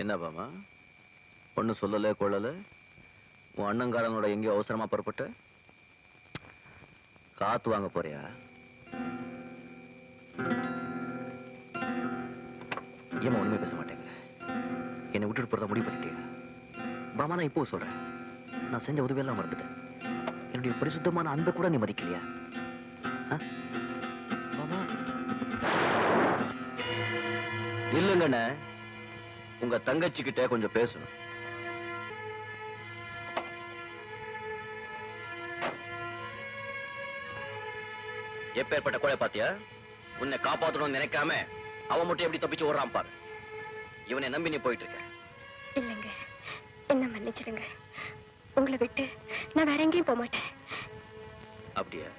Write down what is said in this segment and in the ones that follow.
என்ன பாமா ஒண்ணு சொல்லல கொள்ளல உன் அண்ணங்காரனோட எங்கேயோ அவசரமா புறப்பட்ட காத்து வாங்க போறியா? ஏமா ஒண்ணுமே பேச மாட்டேங்க? என்னை விட்டுட்டு போறதா முடிவு பண்ணிட்டீங்க? பாமா நான் இப்போ சொல்றேன், நான் செஞ்ச உதவியெல்லாம் மறந்துட்டேன். என்னுடைய பரிசுத்தமான அன்பை கூட நீ மதிக்கலையா? பாமா இல்லங்கண்ணே, உங்க தங்கச்சி கிட்ட கொஞ்சம் பேசணும். எப்பேற்பட்ட கொலை பாத்தியா? உன்னை காப்பாற்றணும்னு நினைக்காம அவன் மட்டும் எப்படி தப்பிச்சு ஓடுறான் பாரு. இவனை நம்பி நீ போயிட்டு இருக்க. இல்லைங்க, என்ன மன்னிச்சிடுங்க. உங்களை விட்டு நான் வேற எங்கேயும் போக மாட்டேன். அப்படியா?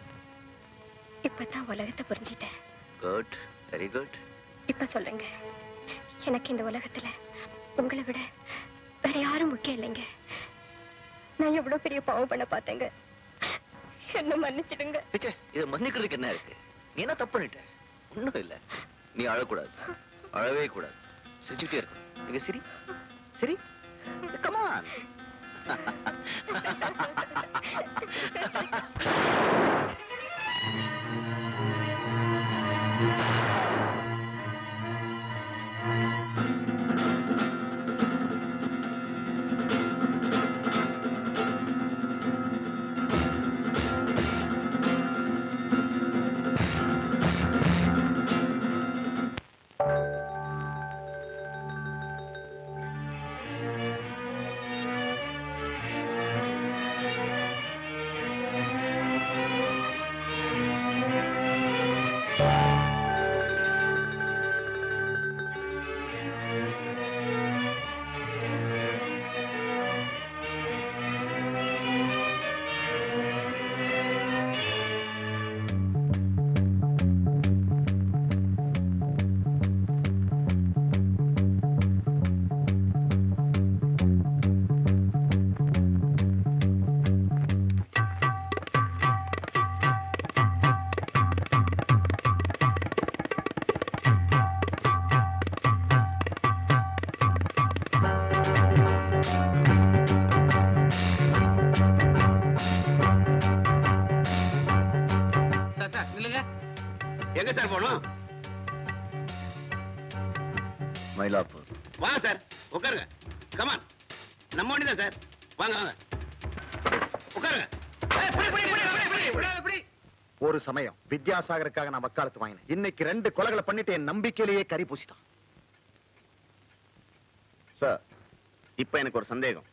இப்பதான் உலகத்தை புரிஞ்சிட்டேன். Good, very good. இப்ப சொல்லுங்க, எனக்கு இந்த உலகத்துல உங்களை விட வேற யாரும் முக்கியம் இல்லைங்க. நான் எவ்வளவு பெரிய பாவம் பண்ண பார்த்தேங்க. என்ன மன்னிச்சிடுங்க. இதை மன்னிக்கிறதுக்கு என்ன இருக்கு? நீ என்ன தப்பு பண்ணிட்ட? ஒண்ணும் இல்ல. நீ அழக்கூடாது, அழவே கூடாது, சிரிச்சுட்டே இருக்கும். நீங்க சரி சரி, கமான். எங்க சார் போகணும்? மயிலாப்பூர். வாங்க சார், உட்காருங்க. கமான், நம்ம வண்டி தான் சார். வாங்க வாங்க, உட்காருங்க. ஒரு சமயம் வித்யாசாகருக்காக நான் வக்காலத்து வாங்கினேன். இன்னைக்கு 2 கொலைகளை பண்ணிட்டு என் நம்பிக்கையிலேயே கறி பூசிட்டான். சார், இப்ப எனக்கு ஒரு சந்தேகம்.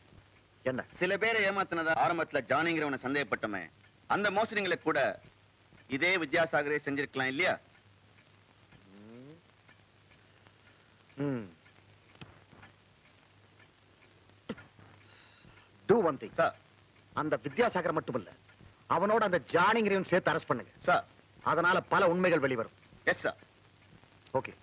என்ன? சில பேரை ஏமாத்தினதா ஆரம்பத்துல ஜானிங்கிறவனை சந்தேகப்பட்டமே, அந்த மோசடிங்களை கூட இதே வித்யாசாகரே செஞ்சிருக்கலாம் இல்லையா? Do one thing. சார், அந்த வித்யாசாகர் மட்டுமல்ல, அவனோட அந்த ஜானிங்கிறவன் சேர்த்து அரெஸ்ட் பண்ணுங்க சார். அதனால பல உண்மைகள் வெளிவரும். Yes sir. ஓகே.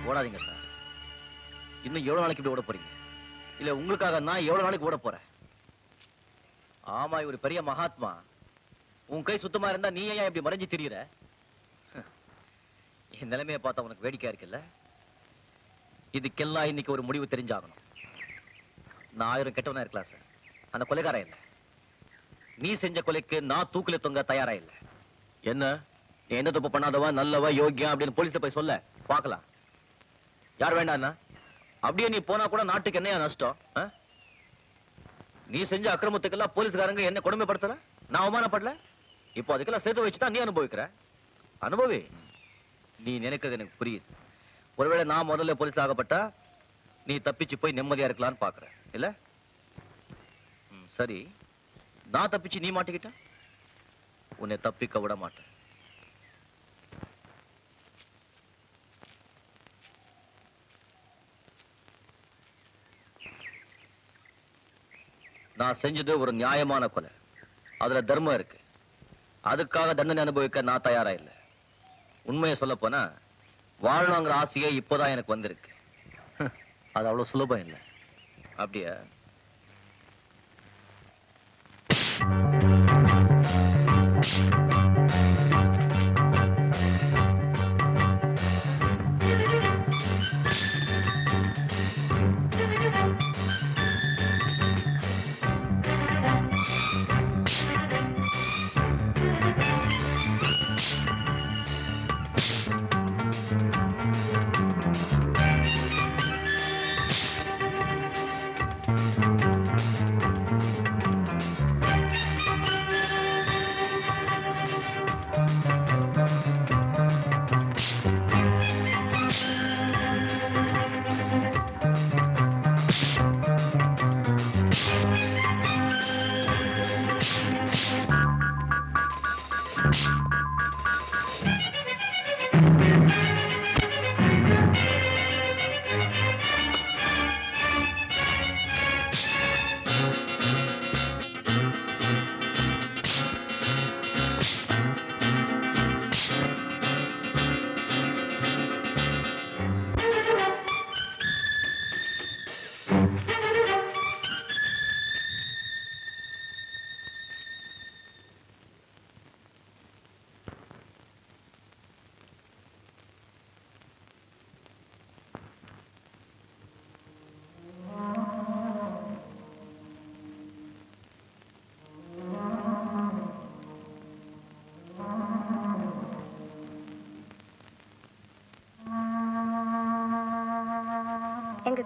ஓடாதீங்க சார். இன்னும் எவ்வளவு நாளைக்கு இப்படி ஓட போறீங்க? இல்ல உங்களுக்காக நான் எவ்வளவு நாளைக்கு ஓட போறேன்? ஆமா, இவர் பெரிய மகாத்மா. உன் கை சுத்தமா இருந்தா நீ ஏன் இப்படி மறைஞ்சு திரியுற? என் நிலைமையை பார்த்தா உனக்கு வேடிக்கையா இருக்குல்ல? இதுக்கெல்லாம் இன்னைக்கு ஒரு முடிவு தெரிஞ்சாகணும். நான் 1000 கெட்டவனா இருக்கலாம் சார், அந்த கொலைகாரன் இல்ல. நீ செஞ்ச கொலைக்கு நான் தூக்கில தொங்க தயாரா இல்ல. என்ன நீ எந்த தப்பு பண்ணாதவா, நல்லவா, யோக்கியம் அப்படின்னு போலீஸ்ல போய் சொல்ல பார்க்கலாம். யார் வேண்டாம்னா? அப்படியே நீ போனா கூட நாட்டுக்கு என்னையா நஷ்டம்? நீ செஞ்ச அக்கிரமத்துக்கெல்லாம் போலீஸ்காரங்க என்ன கொடுமைப்படுத்தல, நான் அவமானப்படல. இப்போ அதுக்கெல்லாம் சேர்த்து வச்சுதான் நீ அனுபவிக்கிற. அனுபவி. நீ நினைக்கிறது எனக்கு புரியுது. ஒருவேளை நான் முதல்ல போலீஸ் ஆகப்பட்டா நீ தப்பிச்சு போய் நிம்மதியா இருக்கலாம்னு பாக்குற இல்ல? சரி, நான் தப்பிச்சு நீ மாட்டிக்கிட்ட, உன்னை தப்பிக்க விட மாட்டேன். நான் செஞ்சது ஒரு நியாயமான கொலை, அதுல தர்மம் இருக்கு. அதுக்காக தண்டனை அனுபவிக்க நான் தயாரா இல்லை. உண்மையை சொல்ல போனா வாழணுங்கிற ஆசையே இப்போதான் எனக்கு வந்திருக்கு. அது அவ்வளவு சுலபம் இல்லை. அப்படியா?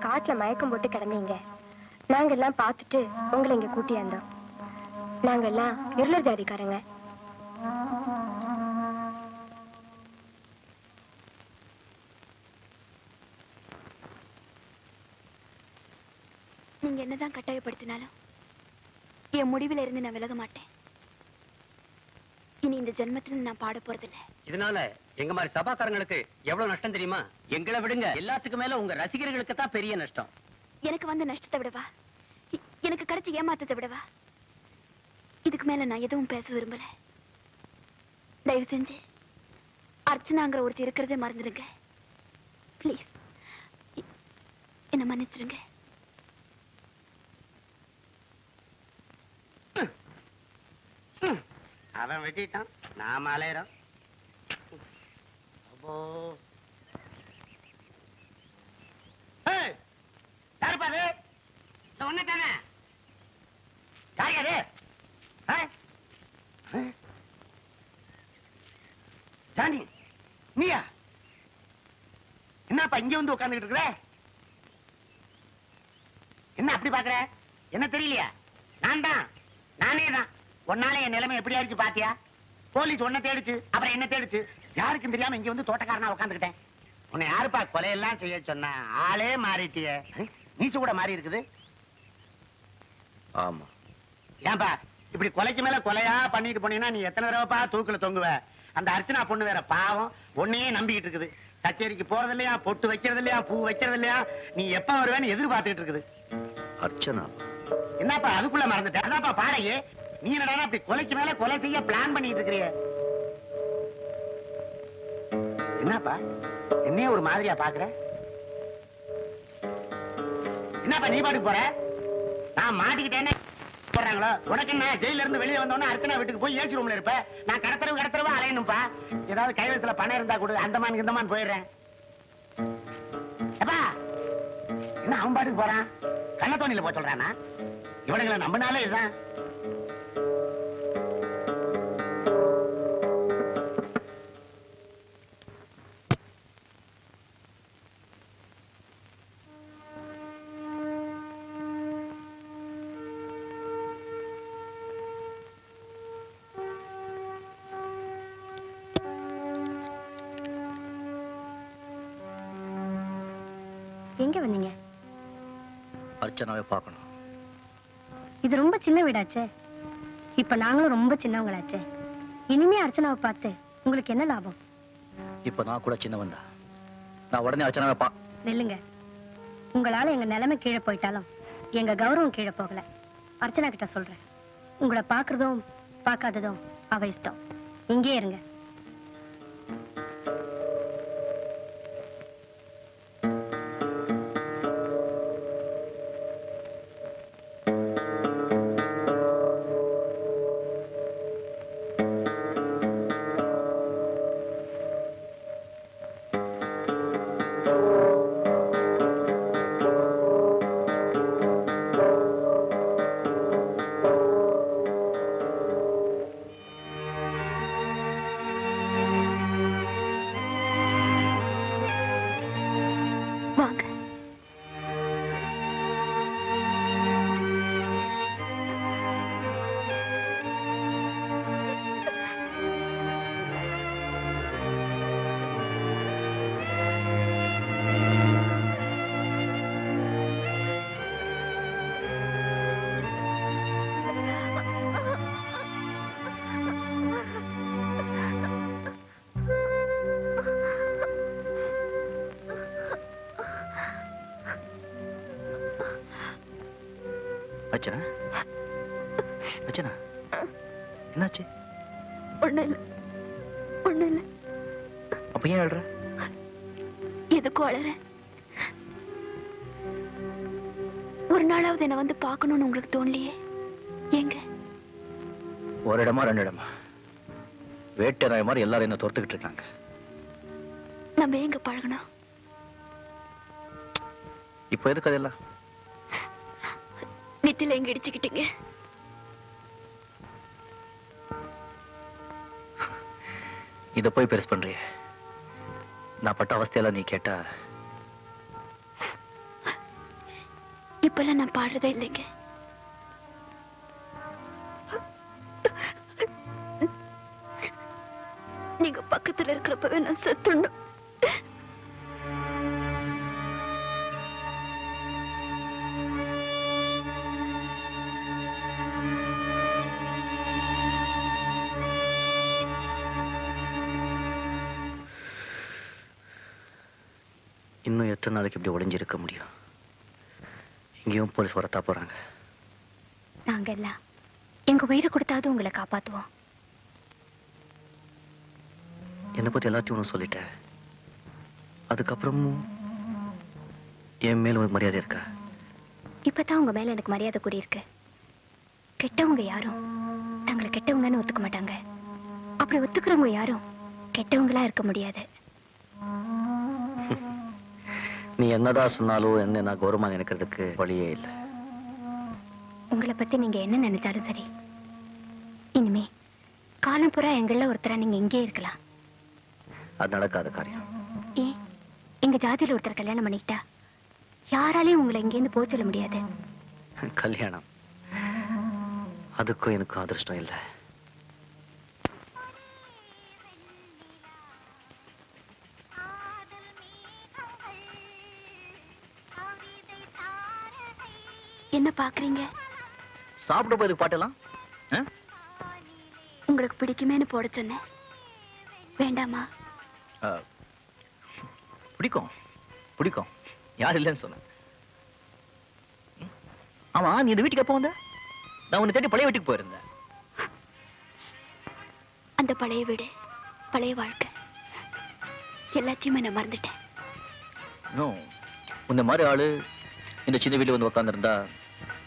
காட்டுல மயக்கம் போட்டு கிடந்தீங்க. நாங்க எல்லாம் பார்த்துட்டு உங்களை இங்க கூட்டியாந்தோம். நாங்க எல்லாம் இருளர் ஜாதிக்காரங்க. நீங்க என்னதான் கட்டாயப்படுத்தினாலும் என் முடிவில் இருந்து நான் விலக மாட்டேன். இனி இந்த ஜென்மத்துல நான் பாட போறதில்ல. இதனால எங்க மாதிரி சபாக்காரங்களுக்கு எவ்வளவு நஷ்டம் தெரியுமா? எங்களை விடுங்க, எல்லாத்துக்கும் மேல உங்க ரசிகர்களுக்கு தான் பெரிய நஷ்டம். எனக்கு வந்து நஷ்டத்தை விடவா, எனக்கு கிடைச்ச ஏமாத்தத்தை விடவா, இதுக்கு மேல நான் எதுவும் பேச விரும்பல. தயவு செஞ்சு அர்ச்சனாங்கிற ஒருத்தி இருக்கிறதே மறந்துடுங்க. ப்ளீஸ் என்ன மன்னிச்சிருங்க. அவன் வெட்டிட்டான், நாம அலையறோம். அப்போ யாருப்பா அது? ஒண்ணு தானே யாரு? ஜானி, நீயா? என்னப்பா இங்க வந்து உட்கார்ந்துட்டு இருக்கிற? என்ன அப்படி பாக்குற? என்ன தெரியலையா? நானே தான். உன்னால என் நிலைமை எப்படி ஆயிடுச்சு பாத்தியா? போலீஸ் உன்னை தேடிச்சு, அப்புறம் என்ன தேடிச்சு, யாருக்கும் தெரியாம இங்க வந்து தோட்டக்காரனா உட்காந்துக்கிட்டேன். உன்னை யாருப்பா கொலையெல்லாம் செய்ய சொன்ன? ஆளே மாறிட்டிய. நீச்சு கூட மாறி இருக்குது. ஆமா. ஏன்பா இப்படி கொலைக்கு மேல கொலையா பண்ணிட்டு போனீங்கன்னா நீ எத்தனை தடவைப்பா தூக்குல தொங்குவ? அந்த அர்ச்சனா பொண்ணு வேற பாவம், உன்னையே நம்பிக்கிட்டு இருக்குது. கச்சேரிக்கு போறது இல்லையா, பொட்டு வைக்கிறது இல்லையா, பூ வைக்கிறது இல்லையா, நீ எப்ப வருவேன்னு எதிர்பார்த்துட்டு இருக்குது. அர்ச்சனா என்னப்பா அதுக்குள்ள மறந்துட்ட? அதான்ப்பா பாடையே, நீ என்னடா அப்படி கொலைக்கு மேல கொலை செய்ய பிளான் பண்ணிட்டு இருக்கிறிய? என்னப்பா என்னைய ஒரு மாதிரியா பாக்குற? என்னப்பா நீ பாட்டுக்கு போற? நான் மாட்டிக்கிட்டேன்னு போறாங்களோ? உனக்கு என்ன, ஜெயில இருந்து வெளியே வந்தோன்னா அர்ச்சனா வீட்டுக்கு போய் ஏசி ரூம்ல இருப்ப, நான் கடத்தரவு அலையணும்பா. ஏதாவது கைவசத்துல பணம் இருந்தா கொடு, அந்தமான் இந்தமான் போயிடுறேன். எப்பா என்ன அவன் பாட்டுக்கு போறான்? கள்ளத்தோணியில போய் சொல்றானா? இவனுங்களை நம்பினாலே இதுதான். எங்க வந்தீங்க? அர்ச்சனாவை பார்க்கணும். இது ரொம்ப சின்ன வீடாச்சே. இப்ப நாங்களும் ரொம்ப சின்னவங்களாச்சே. இனிமே அர்ச்சனாவை பார்த்து உங்களுக்கு என்ன லாபம்? இப்ப நான் கூட சின்னவன் தான். நான் உடனே அர்ச்சனாவை நெல்லுங்க. உங்களால எங்க நிலைமை கீழே போயிட்டாலும் எங்க கௌரவம் கீழே போகல. அர்ச்சனா கிட்ட சொல்றேன், உங்களை பாக்குறதும் பார்க்காததும் அவ இஷ்டம். இங்கே இருங்க. அர்ச்சனா, அர்ச்சனா என்னாச்சு? ஒண்ணு இல்ல. அப்ப ஏன் அழுற? எதுக்கும் அழற? ஒரு நாளாவது என்ன வந்து பார்க்கணும்னு உங்களுக்கு தோணலையே? எங்க? ஒரு இடமா ரெண்டு இடமா வேட்டை நாய் மாதிரி எல்லாரும் என்ன துரத்துக்கிட்டு இருக்காங்க. நம்ம எங்க பழகணும்? இப்ப எதுக்கு அதெல்லாம்? நித்தில எங்க இடிச்சுக்கிட்டீங்க? இத போய் பெருசு பண்றிய? நான் பட்ட அவஸ்தையெல்லாம் நீ கேட்டா அப்பெல்லாம் நான் பாடுறதே இல்லைங்க. நீங்க பக்கத்துல இருக்கிறப்பவே நான் செத்துணும். இன்னும் எத்தனை நாளைக்கு இப்படி ஒளிஞ்சிருக்க முடியும்? இங்கேயும் போலீஸ் வரத்தா போறாங்க. நாங்க எல்லாம் எங்க உயிரை கொடுத்தாவது உங்களை காப்பாத்துவோம். என்னை பத்தி எல்லாத்தையும் உனக்கு சொல்லிட்டேன். அதுக்கப்புறமும் என் மேல உனக்கு மரியாதை இருக்கா? இப்பதான் உங்க மேல எனக்கு மரியாதை கூடியிருக்கு. கெட்டவங்க யாரும் தங்களை கெட்டவங்கன்னு ஒத்துக்க மாட்டாங்க. அப்படி ஒத்துக்கிறவங்க யாரும் கெட்டவங்களா இருக்க முடியாது. நீ என்னதான் சொன்னாலும் என்ன நான் கௌரவமா நினைக்கிறதுக்கு வழியே இல்லை. உங்களை பத்தி நீங்க என்ன நினைச்சாலும் சரி, இனிமே காலம் பூரா எங்கள ஒருத்தரா நீங்க இங்கே இருக்கலாம். அது நடக்காத காரியம். ஏன் எங்க ஜாதியில ஒருத்தர் கல்யாணம் பண்ணிக்கிட்டா யாராலையும் உங்களை இங்கேருந்து போக சொல்ல முடியாது. கல்யாணம் அதுக்கும் எனக்கும் அதிர்ஷ்டம் இல்லை. என்ன பாக்குறீங்க? சாப்பிட போய் பாட்டெல்லாம் உங்களுக்கு பிடிக்குமேன்னு போட சொன்னேன். வேண்டாமா? பிடிக்கும் பிடிக்கும், யார் இல்லைன்னு சொன்ன. ஆமா, நீ இந்த வீட்டுக்கு எப்போ வந்த? நான் உன்னை தேடி பழைய வீட்டுக்கு போயிருந்தேன். அந்த பழைய வீடு, பழைய வாழ்க்கை எல்லாத்தையுமே நான் மறந்துட்டேன். இந்த மாதிரி ஆளு இந்த சின்ன வீட்டுல வந்து உட்காந்துருந்தா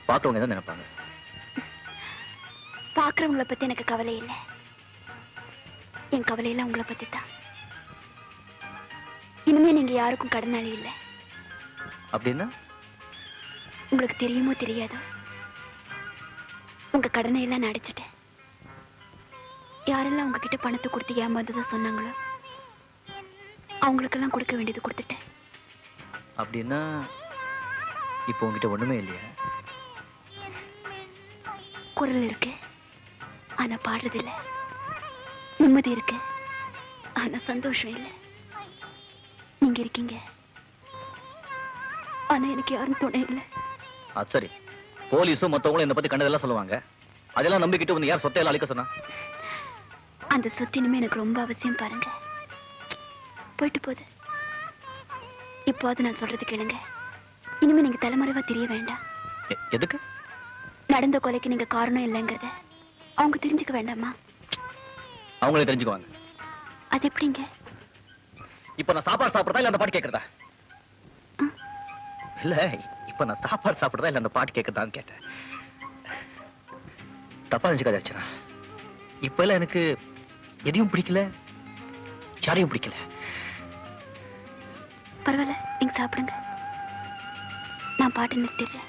பாக்குறவங்க தான் நினைப்பாங்க. பாக்குறவங்களை பத்தி எனக்கு கவலை இல்லை. என் கவலையெல்லாம் உங்களை பத்தி தான். இனிமே நீங்க யாருக்கும் கடனாளி இல்லை. அப்படின்னா உங்களுக்கு தெரியுமோ தெரியாதோ, உங்க கடனை எல்லாம் நான் அடைச்சிட்டேன். யாரெல்லாம் உங்ககிட்ட பணத்தை கொடுத்து ஏமாந்ததா சொன்னாங்களோ அவங்களுக்கெல்லாம் கொடுக்க வேண்டியது கொடுத்துட்டேன். அப்படின்னா இப்போ உங்ககிட்ட ஒண்ணுமே இல்லையா? குரல் இருக்கு, ஆனா பாடுறது இல்ல. நிம்மதி இருக்கு, ஆனா சந்தோஷம் இல்லை. நீங்க இருக்கீங்க, ஆனா எனக்கு யாரும் துணை இல்லை. அது சரி, போலீஸும் மத்தவங்களும் என்னை பத்தி கண்டதெல்லாம் சொல்லுவாங்க. அதெல்லாம் நம்பிக்கிட்டு வந்து யார் சொத்தையெல்லாம் அழிக்க சொன்னா? அந்த சொத்து இனிமே எனக்கு ரொம்ப அவசியம். பாருங்க, போயிட்டு போகுது. இப்போது நான் சொல்றது கேளுங்க. இனிமே நீங்க தலைமறைவா தெரிய வேண்டாம். எதுக்கு? நடந்த கொலைக்கு நீங்க காரணம் இல்லைங்கிறத அவங்க தெரிஞ்சுக்க வேண்டாமா? அவங்களே தெரிஞ்சுக்குவாங்க. அது எப்படிங்க? இப்ப நான் சாப்பாடு சாப்பிடுறதா இல்ல அந்த பாட்டு கேட்கறதா? இல்ல, இப்ப நான் சாப்பாடு சாப்பிடுறதா இல்ல அந்த பாட்டு கேட்கறதான்னு கேட்டேன். தப்பா நினைச்சுக்காத அர்ச்சனா. இப்ப எல்லாம் எனக்கு எதையும் பிடிக்கல, யாரையும் பிடிக்கல. பரவாயில்ல, நீங்க சாப்பிடுங்க. நான் பாட்டு நிறுத்திடுறேன்.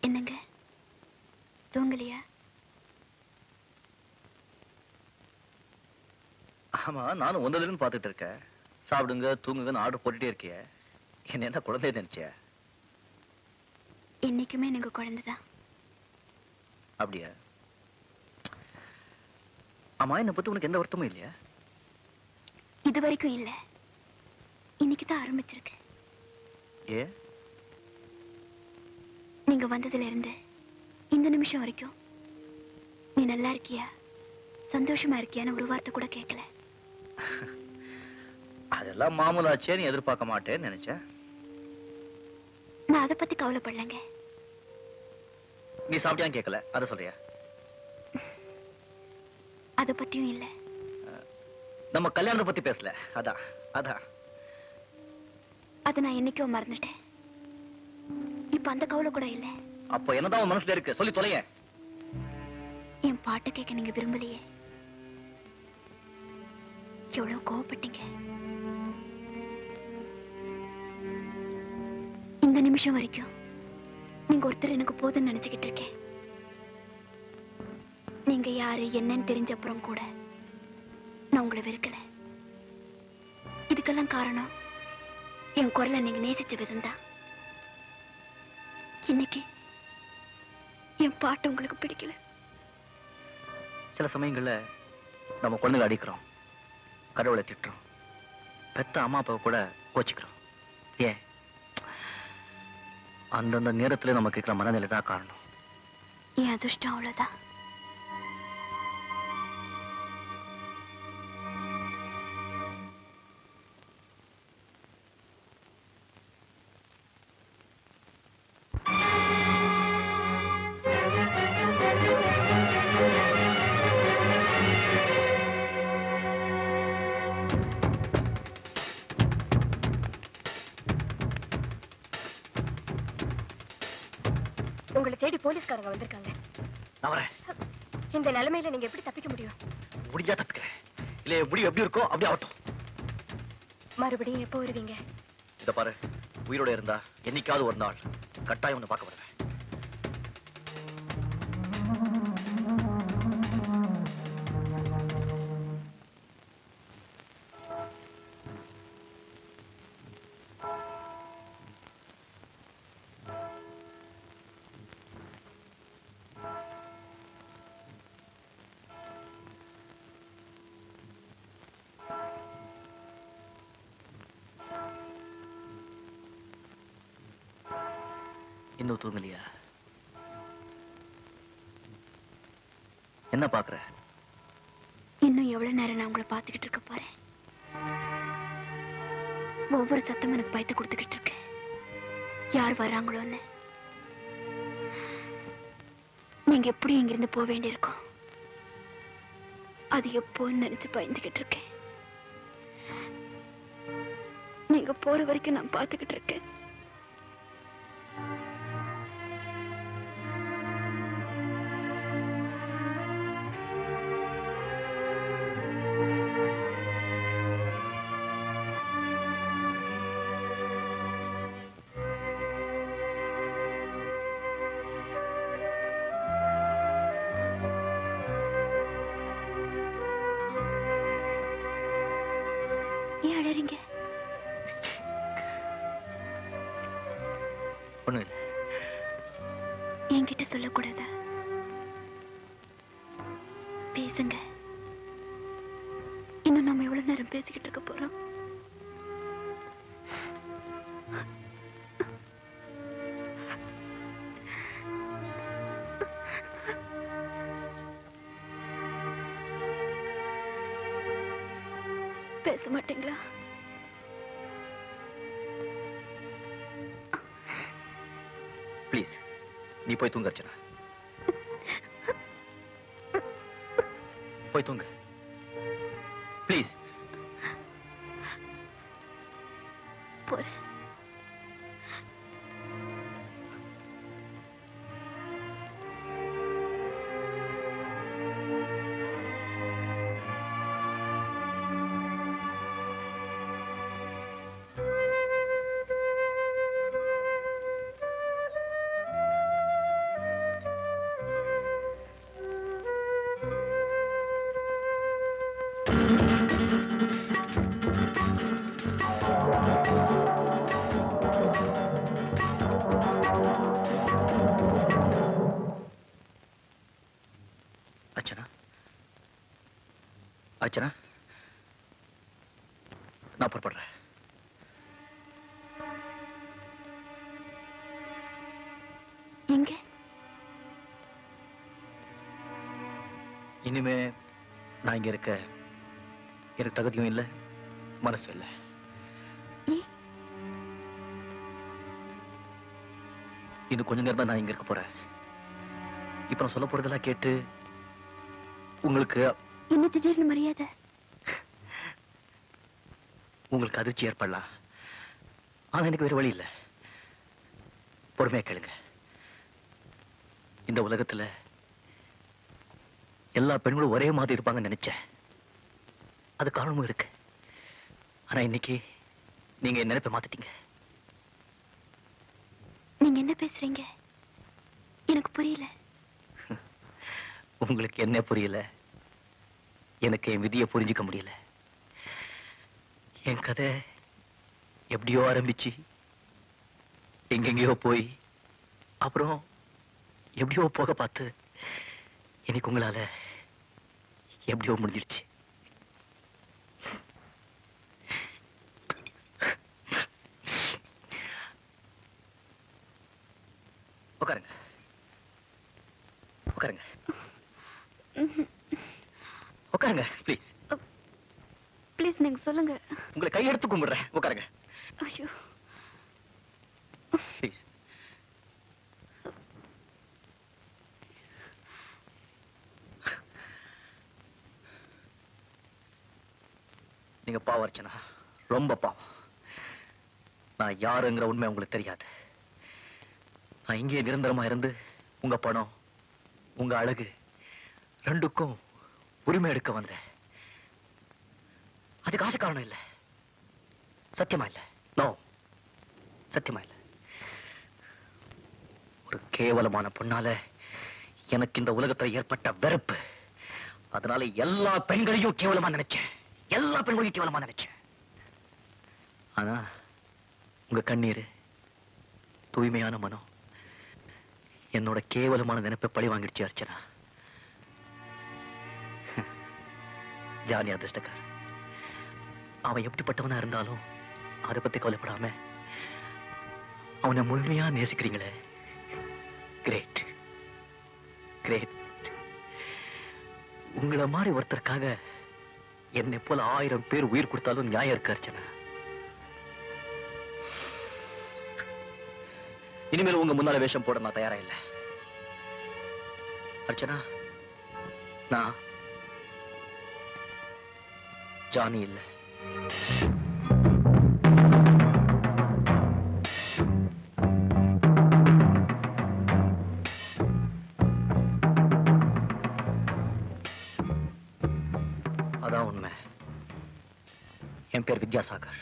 என்னங்க தூங்கலையா? ஆமா, நானும் ஒன்னதுன்னு பாத்துட்டு இருக்கேன். சாப்பிடுங்க தூங்குங்கன்னு ஆர்டர் போட்டுட்டே இருக்கிய. என்ன என்ன குழந்தைய நினைச்சியா? என்னைக்குமே எனக்கு குழந்தைதான். அப்படியா? ஆமா, என்னை பத்தி உனக்கு எந்த வருத்தமும் இல்லையா? இது வரைக்கும் இல்ல, இன்னைக்கு தான் ஆரம்பிச்சிருக்கு. ஏ, நீங்க வந்ததுல இருந்து இந்த நிமிஷம் வரைக்கும் நீ நல்லா இருக்கியா, சந்தோஷமா இருக்கியான்னு ஒரு வார்த்தை கூட கேட்கல. அதெல்லாம் மாமூலாச்சே, நீ எதிர்பார்க்க மாட்டேன்னு நினைச்சேன். நான் அதை பத்தி கவலைப்படலங்க. நீ சாப்பிட்டியான்னு கேட்கல, அதை சொல்றியா? அதை பத்தியும் இல்ல. நம்ம கல்யாணத்தை பத்தி பேசல, அதான் அதான். அதை நான் என்னைக்கோ மறந்துட்டேன். இப்ப அந்த கவலை கூட இல்ல. அப்ப என்னதான் உன் மனசுல இருக்கு, சொல்லி தொலைய. என் பாட்டை கேட்க நீங்க விரும்பலையே. எவ்வளவு கோவப்பட்டீங்க. இந்த நிமிஷம் வரைக்கும் நீங்க ஒருத்தர் எனக்கு போதுன்னு நினைச்சுக்கிட்டு இருக்கேன். நீங்க யாரு என்னன்னு தெரிஞ்ச அப்புறம் கூட நான் உங்களை வெறுக்கல. இதுக்கெல்லாம் காரணம் என் குரலை நீங்க நேசிச்ச விதம்தான். இன்னைக்கு என் பாட்டு உங்களுக்கு பிடிக்கல. சில சமயங்கள்ல நம்ம குழந்தைகளை அடிக்கிறோம், கடவுளை திட்டுறோம், பெத்த அம்மா அப்பாவை கூட கோச்சிக்கிறோம். ஏன்? அந்தந்த நேரத்துல நமக்கு இருக்கிற மனநிலை தான் காரணம். என் அதிர்ஷ்டம் அவ்வளவுதான். உங்களை தேடி போலீஸ்காரங்க வந்திருக்காங்க. நான் வரேன். இந்த நிலைமையில நீங்க எப்படி தப்பிக்க முடியும்? முடிஞ்சா தப்பிக்கிறேன், இல்ல எப்படி எப்படி இருக்கோ அப்படி ஆகட்டும். மறுபடியும் எப்போ வருவீங்க? இத பாரு, உயிரோட இருந்தா என்னைக்காவது ஒரு நாள் கட்டாயம் ஒண்ணு பார்க்க வருவேன். இன்னும் தூங்கலையா? என்ன பாக்குற? இன்னும் எவ்வளவு நேரம் நான் உங்களை பார்த்துக்கிட்டு இருக்க போறேன்? ஒவ்வொரு சத்தமும் எனக்கு பயத்தை கொடுத்துக்கிட்டு இருக்கு. யார் வராங்களோன்னு. நீங்க எப்படி இங்கிருந்து போக வேண்டியிருக்கும். அது எப்போன்னு நினைச்சு பயந்துகிட்டு இருக்கேன். நீங்க போற வரைக்கும் நான் பார்த்துக்கிட்டு இருக்கேன். ஏன் அழறீங்க? ஒண்ணும் இல்லை. என்கிட்ட சொல்லக்கூடாதா? பேசுங்க. இன்னும் நாம எவ்வளவு நேரம் பேசிக்கிட்டு இருக்க போறோம்? பேச மாட்டீங்களா? ப்ளீஸ், நீ போய் தூங்க அர்ச்சனா. போய் தூங்க ப்ளீஸ். போறேன். அர்ச்சனா, அர்ச்சனா, நான் புறப்படுறேன். எங்க? இனிமே நான் இங்க இருக்க எனக்கு தகுதியும் இல்லை, மனசும் இல்லை. ஏன்? இன்னும் கொஞ்ச நேரம் தான் நான் இங்க இருக்க போறேன். இப்ப நான் சொல்ல போறதெல்லாம் கேட்டு உங்களுக்கு என்ன திடீர்னு மரியாதை? உங்களுக்கு அதிர்ச்சி ஏற்படலாம். ஆனா எனக்கு வேற வழி இல்லை. பொறுமையா கேளுங்க. இந்த உலகத்துல எல்லா பெண்களும் ஒரே மாதிரி இருப்பாங்கன்னு நினைச்சேன். அது காரணமும் இருக்கு. ஆனா இன்னைக்கு நீங்க என் நினைப்பை மாத்திட்டீங்க. நீங்க என்ன பேசுறீங்க? எனக்கு புரியல. உங்களுக்கு என்ன புரியல? எனக்கு என் விதியை புரிஞ்சுக்க முடியல. என் கதை எப்படியோ ஆரம்பிச்சு எங்கெங்கயோ போய் அப்புறம் எப்படியோ போக பார்த்து இன்னைக்கு உங்களால எப்படியோ முடிஞ்சிடுச்சு. உட்காருங்க, உட்காருங்க, உட்காருங்க ப்ளீஸ். ப்ளீஸ் நீங்க சொல்லுங்க. உங்களை கையெடுத்து கும்பிடுறேன். உட்காருங்க ஐயோ. ப்ளீஸ். நீங்க பாவம் அர்ச்சனா, ரொம்ப பாவம். நான் யாருங்கிற உண்மை உங்களுக்கு தெரியாது. நான் இங்கே நிரந்தரமா இருந்து உங்க பணம், உங்க அழகு ரெண்டுக்கும் உரிமை எடுக்க வந்தேன். அதுக்கு ஆசை காரணம் இல்ல. சத்தியமா இல்ல. நோ, சத்தியமா இல்ல. ஒரு கேவலமான பொண்ணால எனக்கு இந்த உலகத்துல ஏற்பட்ட வெறுப்பு. அதனால எல்லா பெண்களையும் கேவலமா நினைச்சேன். எல்லா பெண்களையும் கேவலமா நினைச்சேன். ஆனா உங்க கண்ணீர், தூய்மையான மனம் என்னோட கேவலமான நினைப்பை பழி வாங்கிடுச்சு அர்ச்சனா. ஜானி அதிர்ஷ்டக்காரன். அவன் எப்படிப்பட்டவனா இருந்தாலும் அதை பத்தி கவலைப்படாம அவனை முழுமையா நேசிக்கிறீங்களே, கிரேட் கிரேட். உங்களை மாதிரி ஒருத்தருக்காக என்னை போல 1000 பேர் உயிர் கொடுத்தாலும் நியாயம் இருக்கு அர்ச்சனா. இனிமேல் உங்க முன்னால வேஷம் போட நான் தயாரா இல்லை அர்ச்சனா. நான் ஜானி இல்லை. அதான் உண்மை. என் பேர் வித்யாசாகர்.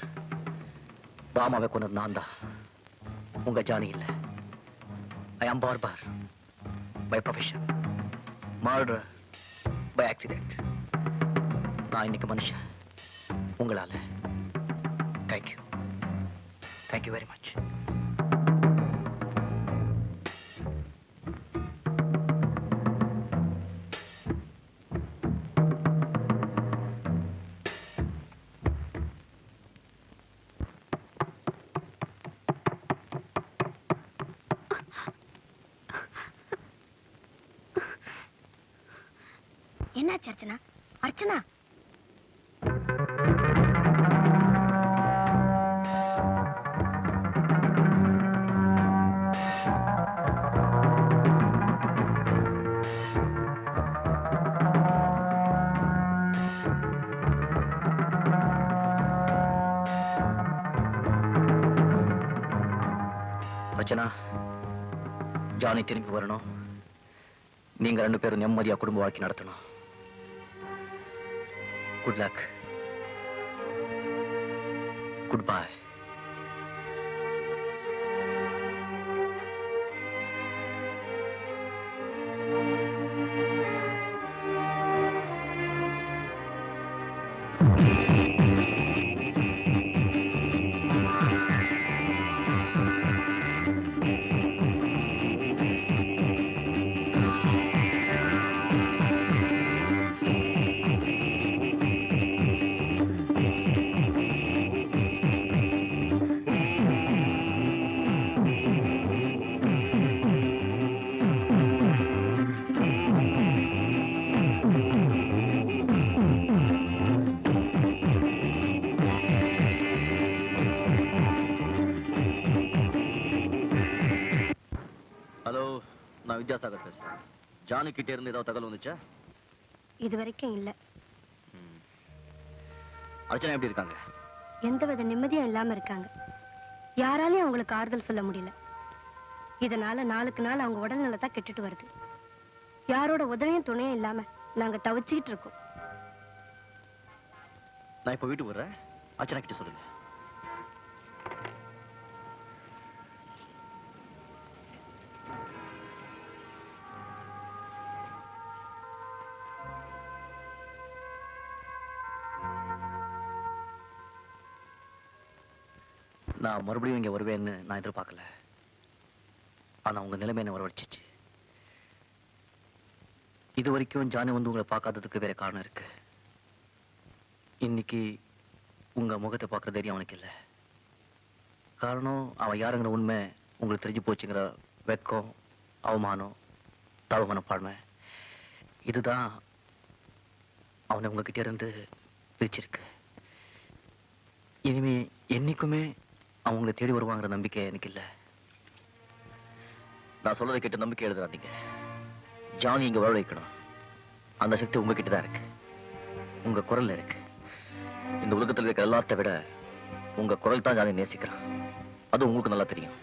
பாமாவை கொண்டது நான் தான், உங்க ஜானி இல்ல. I am barber by profession, murder by accident. நான் இன்னைக்கு மனுஷன் உங்களால. Thank you, thank you very much. என்னாச்சு அர்ச்சனா? அர்ச்சனா, அர்ச்சனா, ஜானி திரும்பி வரணும். நீங்க 2 பேரும் நிம்மதியா குடும்ப வாழ்க்கை நடத்தணும். Good luck. Good bye. Hello, நான் வித்யாசாகர் பேசுறேன். ஜானி கிட்ட இருந்து ஏதாவது தகவல் வந்துச்சா? இது வரைக்கும் இல்ல. அர்ச்சனா எப்படி இருக்காங்க? எந்தவித நிம்மதியும் இல்லாம இருக்காங்க. யாராலையும் அவங்களுக்கு ஆறுதல் சொல்ல முடியல. இதனால நாளுக்கு நாள் அவங்க உடல்நிலை தான் கெட்டுட்டு வருது. யாரோட உதவியும் துணையும் இல்லாம நாங்க தவிச்சுக்கிட்டு இருக்கோம். நான் இப்ப வீட்டுக்கு வர்றேன். அர்ச்சனா கிட்ட சொல்லுங்க. நான் மறுபடியும் இங்க வருவேன்னு நான் எதிர்பார்க்கல. ஆனா உங்க நிலைமை என்ன வரவழைச்சிச்சு. இது வரைக்கும் ஜானி வந்து உங்களை பார்க்காததுக்கு வேற காரணம் இருக்கு. இன்னைக்கு உங்க முகத்தை பார்க்கற தைரியம் அவனுக்கு இல்லை. காரணம், அவன் யாருங்கிற உண்மை உங்களுக்கு தெரிஞ்சு போச்சுங்கிற வெக்கம், அவமானம், தாழ்வு பான்மை. இதுதான் அவனை உங்ககிட்ட இருந்து பிரிச்சிருக்கு. இனிமே என்னைக்குமே அவங்களை தேடி வருவாங்கிற நம்பிக்கை எனக்கு இல்லை. நான் சொல்றதை கேட்டு நம்பிக்கை எழுதுறாதீங்க. ஜானி இங்க வர வைக்கணும். அந்த சக்தி உங்ககிட்ட தான் இருக்கு, உங்க குரல்ல இருக்கு. இந்த உலகத்தில் இருக்கிற எல்லாத்த விட உங்க குரல் தான் ஜானி நேசிக்கிறான். அது உங்களுக்கு நல்லா தெரியும்.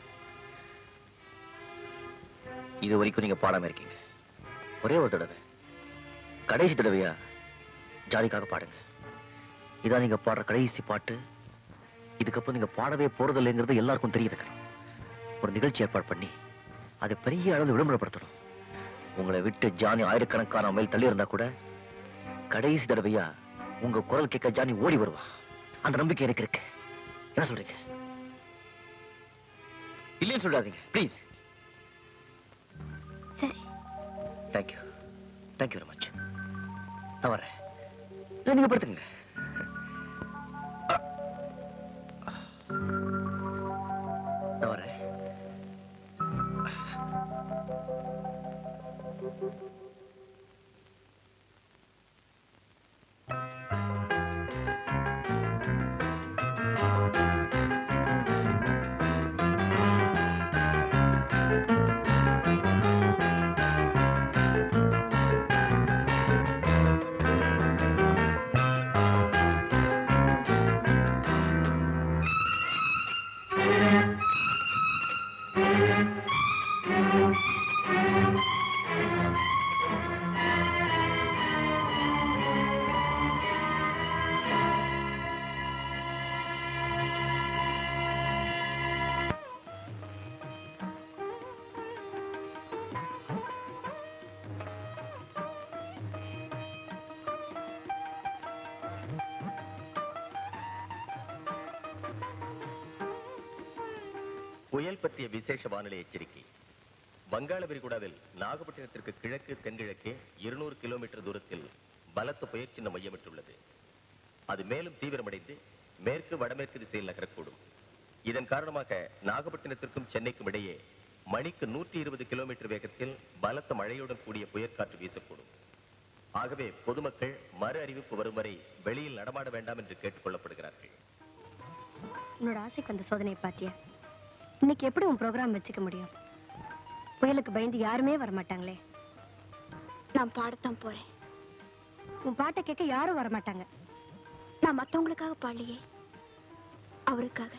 இது வரைக்கும் நீங்க பாடாம இருக்கீங்க. ஒரே ஒரு தடவை, கடைசி தடவையா ஜானிக்காக பாடுங்க. இதான் நீங்க பாடுற கடைசி பாட்டு. இதுக்கப்புறம் நீங்க பாடவே போறதில்லைங்கிறது எல்லாருக்கும் தெரிய வைக்கணும். ஒரு நிகழ்ச்சி ஏற்பாடு பண்ணி அதை பெரிய அளவில் விளம்பரப்படுத்தணும். உங்களை விட்டு ஜானி ஆயிரக்கணக்கான மைல் தள்ளி இருந்தா கூட கடைசி தடவையா உங்க குரல் கேட்க ஜானி ஓடி வருவா. அந்த நம்பிக்கை எனக்கு இருக்கு. என்ன சொல்றீங்க? இல்லைன்னு சொல்லாதீங்க ப்ளீஸ். சரி. Thank you, thank you very much. நான் வரேன். நீங்க படுத்துங்க. நான் வரேன். புயல் பற்றிய விசேஷ வானிலை எச்சரிக்கை. வங்காள விரிகுடாவில் நாகப்பட்டினத்திற்கு கிழக்கு தென்கிழக்கே 200 கிலோமீட்டர் தூரத்தில் பலத்த புயல் சின்னம் மையமிட்டுள்ளது. அது மேலும் தீவிரமடைந்து மேற்கு வடமேற்கு திசையில் நகரக்கூடும். இதன் காரணமாக நாகப்பட்டினத்திற்கும் சென்னைக்கும் இடையே மணிக்கு 120 கிலோமீட்டர் வேகத்தில் பலத்த மழையுடன் கூடிய புயற்காற்று வீசக்கூடும். ஆகவே பொதுமக்கள் மறு அறிவிப்பு வரும் வரை வெளியில் நடமாட வேண்டாம் என்று கேட்டுக் கொள்ளப்படுகிறார்கள். உன்னோட ஆசைக்கு அந்த சோதனையை பாத்தியா? இன்னைக்கு எப்படி உன் ப்ரோக்ராம் வச்சுக்க முடியும்? புயலுக்கு பயந்து யாருமே வரமாட்டாங்களே. நான் பாடத்தான் போறேன். உன் பாட்டை கேட்க யாரும் வரமாட்டாங்க. நான் மத்தவங்களுக்காக பாடலையே, அவருக்காக.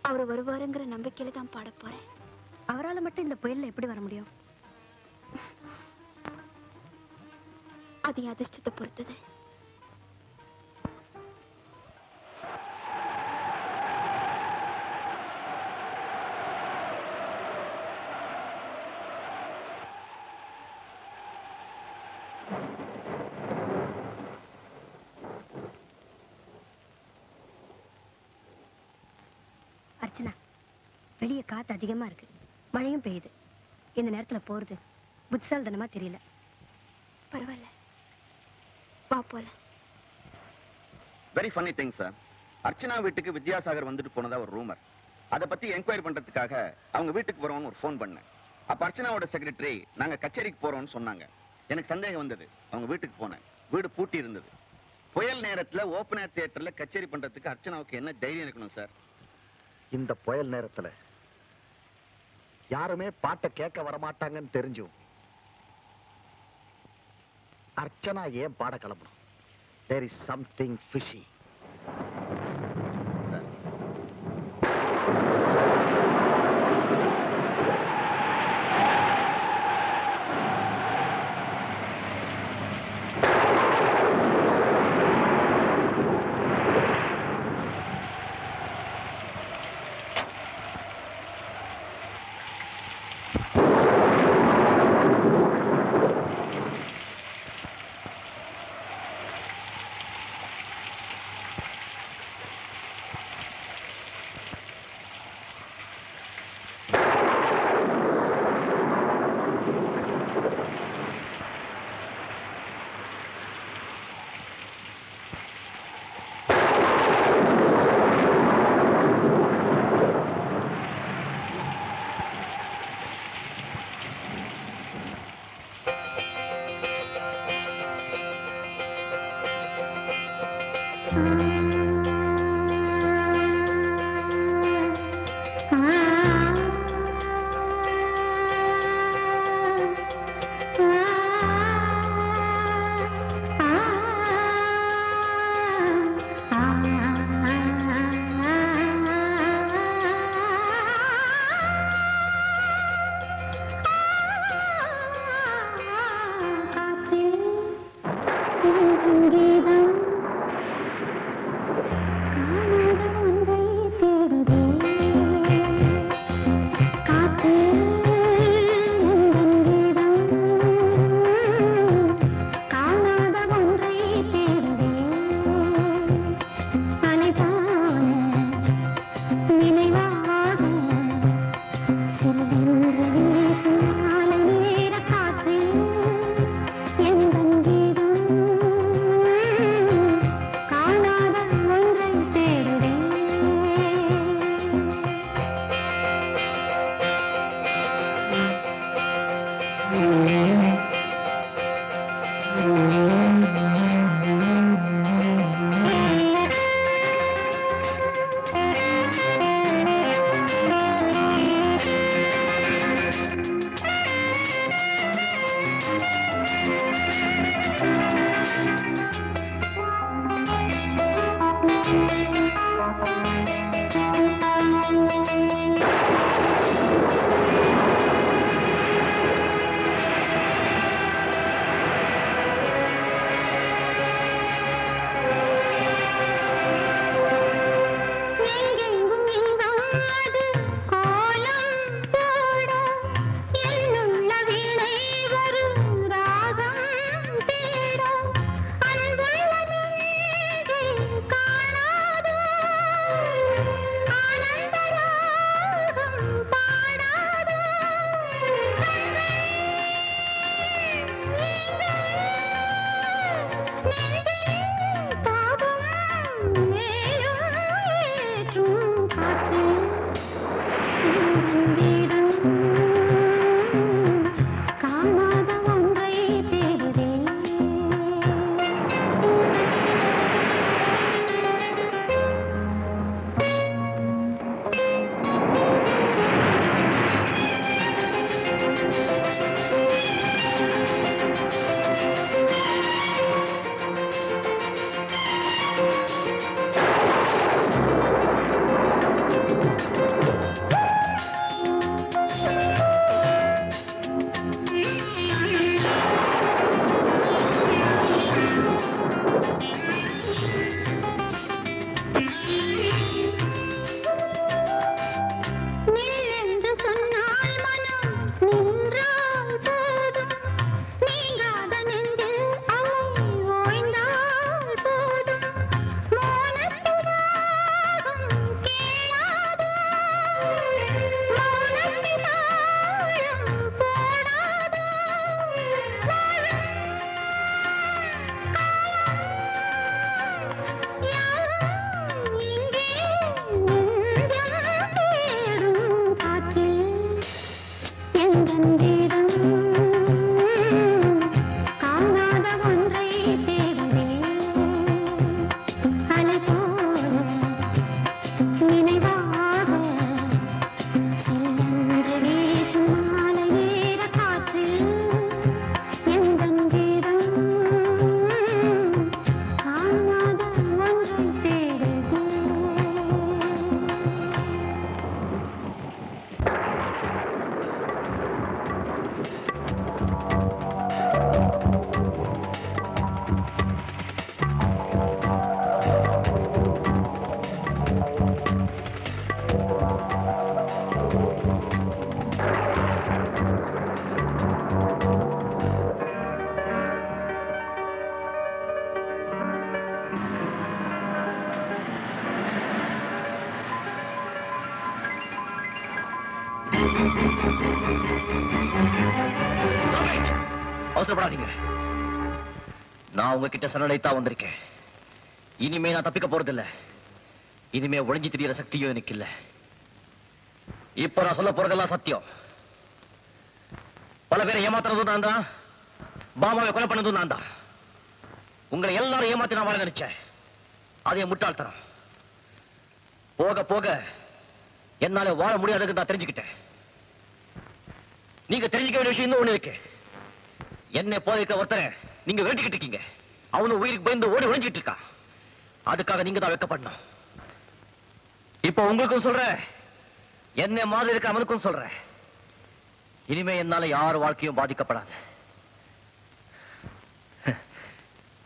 அவர் வருவாருங்கிற நம்பிக்கையில தான் பாட போறேன். அவரால் மட்டும் இந்த புயல்ல எப்படி வர முடியும்? அது என் அதிர்ஷ்டத்தை பொறுத்தது. அர்ச்சனா, வெளியே காத்து அதிகமா இருக்கு, மழையும் பெய்யுது. இந்த நேரத்துல போறது புத்திசாலித்தனமா தெரியல. பரவாயில்ல, வா போலாம். Very funny thing sir. Archana வீட்டுக்கு வித்யாசாகர் வந்துட்டு போனதா ஒரு ரூமர். அதை பத்தி என்கொயரி பண்றதுக்காக அவங்க வீட்டுக்கு போறோம்னு ஒரு ஃபோன் பண்ணேன். அப்ப அர்ச்சனாவோட செக்ரட்டரி நாங்க கச்சேரிக்கு போறோம்னு சொன்னாங்க. எனக்கு சந்தேகம் வந்தது. அவங்க வீட்டுக்கு போனேன். வீடு பூட்டி இருந்தது. புயல் நேரத்துல ஓபன் ஏர் தியேட்டர்ல கச்சேரி பண்றதுக்கு அர்ச்சனாவுக்கு என்ன தைரியம் இருக்கணும் சார்? இந்த புயல் நேரத்துல யாருமே பாட்டை கேட்க வரமாட்டாங்கன்னு தெரிஞ்சும் அர்ச்சனா ஏன் பாட கிளம்பணும்? There is something fishy. அவசரப்படாதீங்க. நான் உங்ககிட்ட சரணடைத்தான் வந்திருக்கேன். இனிமே நான் தப்பிக்க போறதில்ல. இனிமே ஒளிஞ்சு திரியற சக்தியும் எனக்கு இல்ல. இப்ப நான் சொல்ல போறதெல்லாம் சத்தியம். பல பேரை ஏமாத்துறதும் நான் தான், பாமாவை கொலை பண்ணதும் நான் தான். உங்களை எல்லாரும் ஏமாத்தி நான் வாழ நினைச்சேன். அதே முட்டாள்தனம். போக போக என்னால வாழ முடியாதுன்னு நான் தெரிஞ்சுக்கிட்டேன். நீங்க தெரிஞ்சுக்க வேண்டிய விஷயம் இன்னும் ஒண்ணு இருக்கு. என்னை போல இருக்க ஒருத்தரை நீங்க வேண்டிக்கிட்டு இருக்கீங்க. அவனு உயிருக்கு பயந்து ஓடி ஒழிஞ்சிட்டு இருக்கான். அதுக்காக நீங்க தான் வெட்கப்படணும். இப்போ உங்களுக்கும் சொல்றேன், என்னை மாதிரி இருக்க அவனுக்கும் சொல்றேன், இனிமே என்னால யார் வாழ்க்கையும் பாதிக்கப்படாது.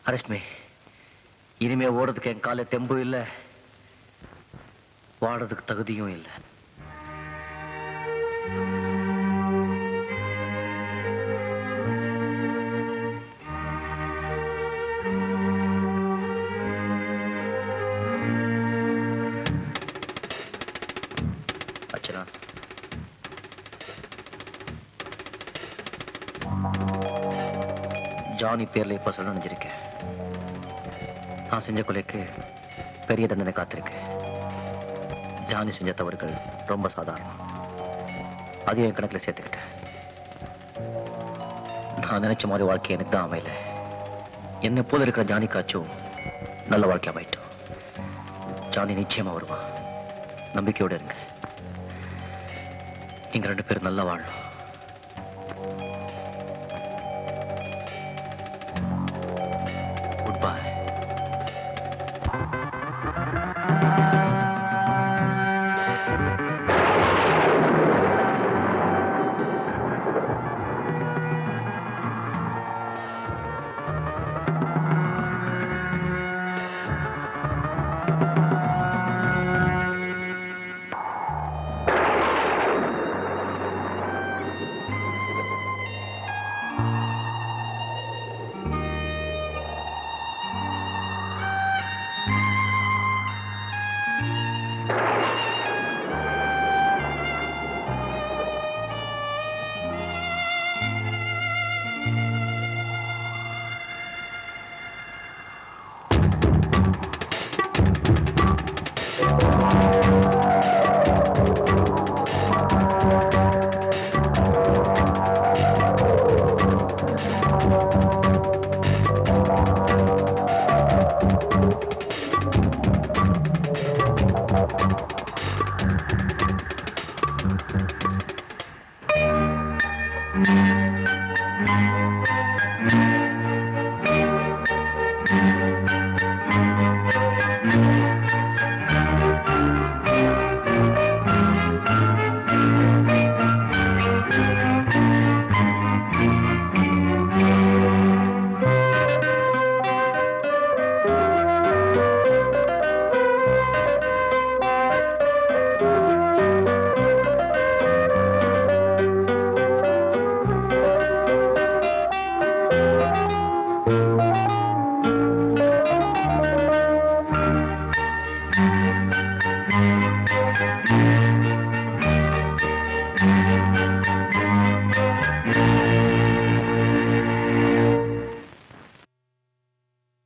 அரஷ்மி, இனிமே ஓடுறதுக்கு என் கால தெம்பு இல்ல, வாடுறதுக்கு தகுதியும் இல்லை. அர்ச்சனா, ஜானி பேர்ல இப்ப சொல்ல நினைச்சிருக்கேன். நான் செஞ்ச கொலைக்கு பெரிய தண்டனை காத்திருக்கு. ஜானி செஞ்ச தவறுகள் ரொம்ப சாதாரணம். அதையும் என் கணக்கில் சேர்த்துக்கிட்டேன். நான் நினைச்ச மாதிரி வாழ்க்கை எனக்கு தான் அமையல. என்னை போல இருக்கிற ஜானிக்காச்சும் நல்ல வாழ்க்கை அமையட்டும். ஜானி நிச்சயமா வருவான். நம்பிக்கையோடு இருங்க. நீங்க ரெண்டு பேரும் நல்லா வாழணும். Good bye.